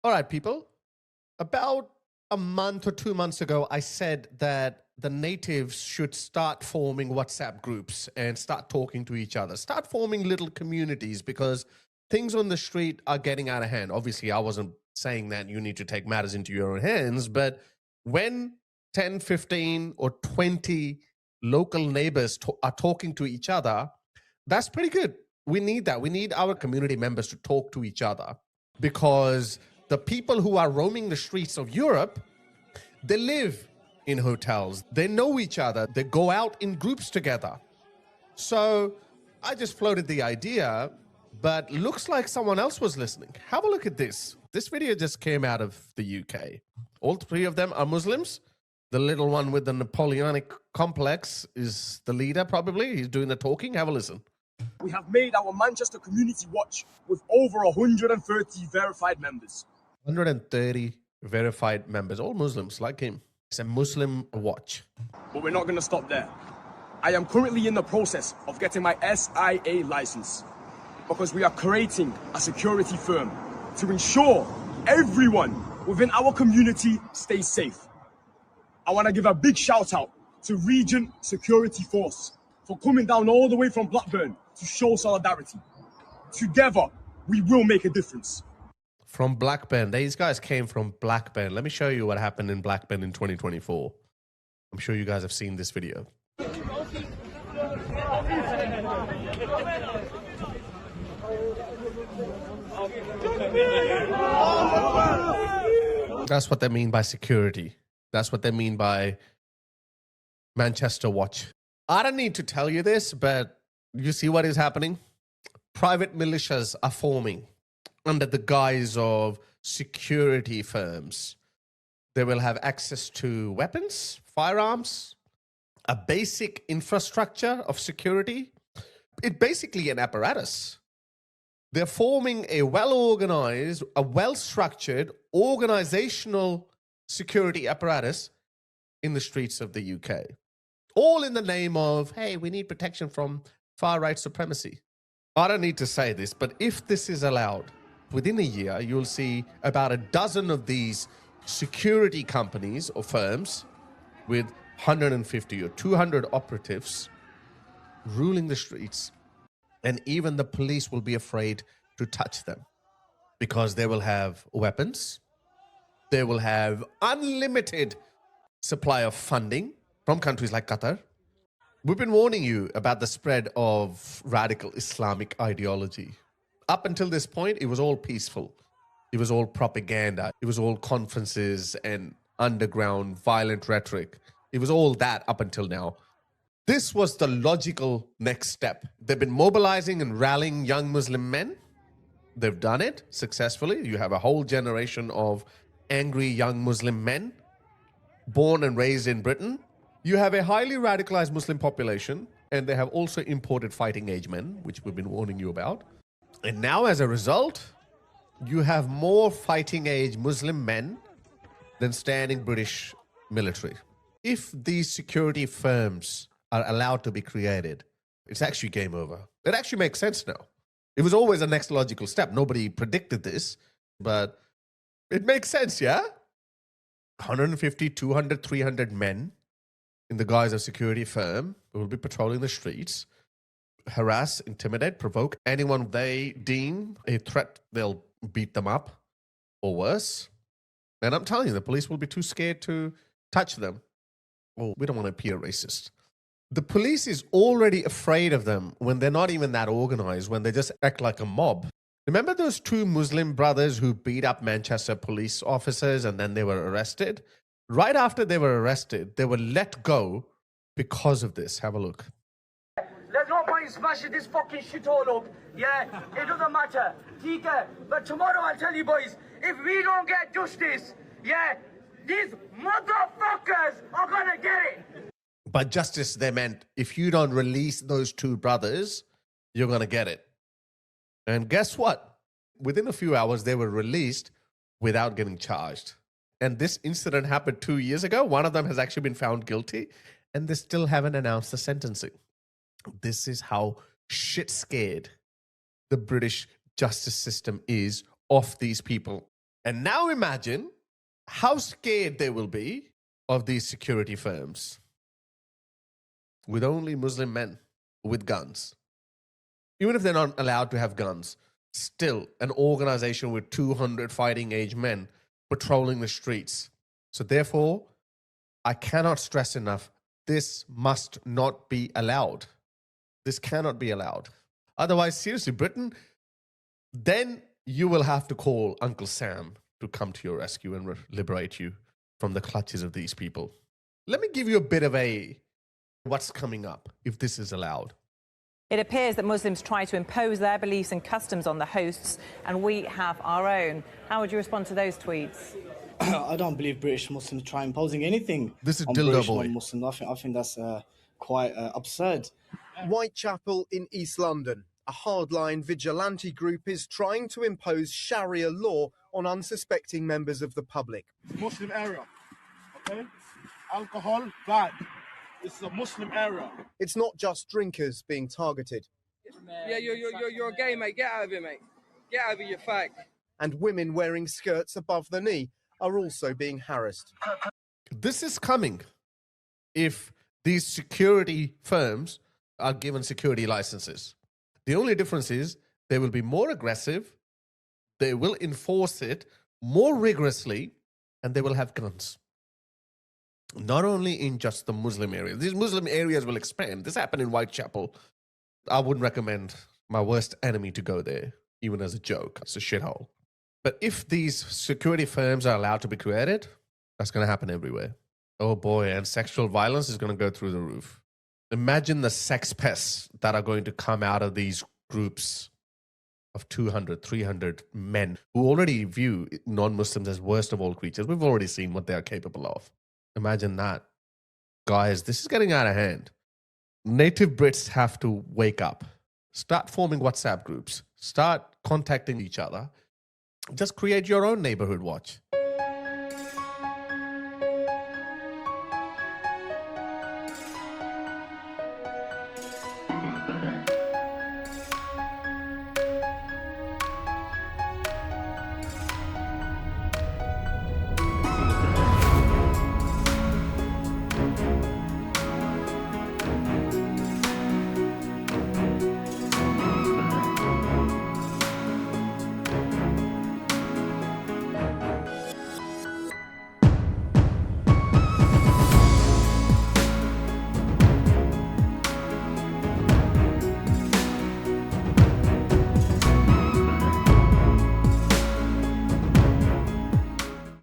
All right, people. About a month or 2 months ago, I said that the natives should start forming WhatsApp groups and start talking to each other, start forming little communities because things on the street are getting out of hand. Obviously, I wasn't saying that you need to take matters into your own hands, but when 10, 15, or 20 local neighbors are talking to each other, that's pretty good. We need that. We need our community members to talk to each other because the people who are roaming the streets of Europe, they live in hotels. They know each other. They go out in groups together. So I just floated the idea, but looks like someone else was listening. Have a look at this. This video just came out of the UK. All three of them are Muslims. The little one with the Napoleonic complex is the leader, probably. He's doing the talking. Have a listen. We have made our Manchester Community Watch with over 130 verified members. 130 verified members, all Muslims like him. It's a Muslim watch. But we're not going to stop there. I am currently in the process of getting my SIA license because we are creating a security firm to ensure everyone within our community stays safe. I want to give a big shout out to Regent Security Force for coming down all the way from Blackburn to show solidarity. Together, we will make a difference. From Blackburn. These guys came from Blackburn. Let me show you what happened in Blackburn in 2024. I'm sure you guys have seen this video. That's what they mean by security. That's what they mean by Manchester Watch. I don't need to tell you this, but you see what is happening? Private militias are forming under the guise of security firms. They will have access to weapons, firearms, a basic infrastructure of security. It's basically an apparatus. They're forming a well-organized, a well-structured, organizational security apparatus in the streets of the UK. All in the name of, hey, we need protection from far-right supremacy. I don't need to say this, but if this is allowed, within a year, you'll see about a dozen of these security companies or firms with 150 or 200 operatives ruling the streets. And even the police will be afraid to touch them because they will have weapons. They will have unlimited supply of funding from countries like Qatar. We've been warning you about the spread of radical Islamic ideology. Up until this point, it was all peaceful. It was all propaganda. It was all conferences and underground violent rhetoric. It was all that up until now. This was the logical next step. They've been mobilizing and rallying young Muslim men. They've done it successfully. You have a whole generation of angry young Muslim men born and raised in Britain. You have a highly radicalized Muslim population, and they have also imported fighting age men, which we've been warning you about. And now, as a result, you have more fighting age Muslim men than standing British military. If these security firms are allowed to be created, it's actually game over. It actually makes sense now. It was always the next logical step. Nobody predicted this, but it makes sense, yeah? 150, 200, 300 men in the guise of security firm who will be patrolling the streets, harass, intimidate, provoke anyone they deem a threat. They'll beat them up or worse. And I'm telling you, the police will be too scared to touch them. Well, we don't want to appear racist. The police is already afraid of them when they're not even that organized, when they just act like a mob. Remember those two Muslim brothers who beat up Manchester police officers and then they were arrested? Right after they were arrested, they were let go because of this. Have a look. There's no point smashing this fucking shit all up. Yeah, it doesn't matter. Tika, but tomorrow I'll tell you boys, if we don't get justice, yeah, these motherfuckers are gonna get it. By justice, they meant if you don't release those two brothers, you're gonna get it. And guess what? Within a few hours, they were released without getting charged. And this incident happened 2 years ago. One of them has actually been found guilty, and they still haven't announced the sentencing. This is how shit scared the British justice system is of these people. And now imagine how scared they will be of these security firms with only Muslim men with guns. Even if they're not allowed to have guns, still an organization with 200 fighting age men patrolling the streets. So therefore, I cannot stress enough, this must not be allowed. This cannot be allowed. Otherwise, seriously, Britain, then you will have to call Uncle Sam to come to your rescue and liberate you from the clutches of these people. Let me give you a bit of what's coming up if this is allowed. It appears that Muslims try to impose their beliefs and customs on the hosts, and we have our own. How would you respond to those tweets? I don't believe British Muslims try imposing anything. This is on Dildo British Boy. Non-Muslims. I think that's quite absurd. Whitechapel in East London. A hardline vigilante group is trying to impose Sharia law on unsuspecting members of the public. Muslim area, okay? Alcohol, bad. This is a Muslim area. It's not just drinkers being targeted. Yeah, you're gay, mate. Get out of here, mate. Get out of here, you fag. And women wearing skirts above the knee are also being harassed. This is coming if these security firms are given security licenses. The only difference is they will be more aggressive, they will enforce it more rigorously, and they will have guns. Not only in just the Muslim areas. These Muslim areas will expand. This happened in Whitechapel. I wouldn't recommend my worst enemy to go there, even as a joke. It's a shithole. But if these security firms are allowed to be created, that's going to happen everywhere. Oh boy, and sexual violence is going to go through the roof. Imagine the sex pests that are going to come out of these groups of 200, 300 men who already view non-Muslims as worst of all creatures. We've already seen what they are capable of. Imagine that. Guys, this is getting out of hand. Native Brits have to wake up. Start forming WhatsApp groups. Start contacting each other. Just create your own neighborhood watch.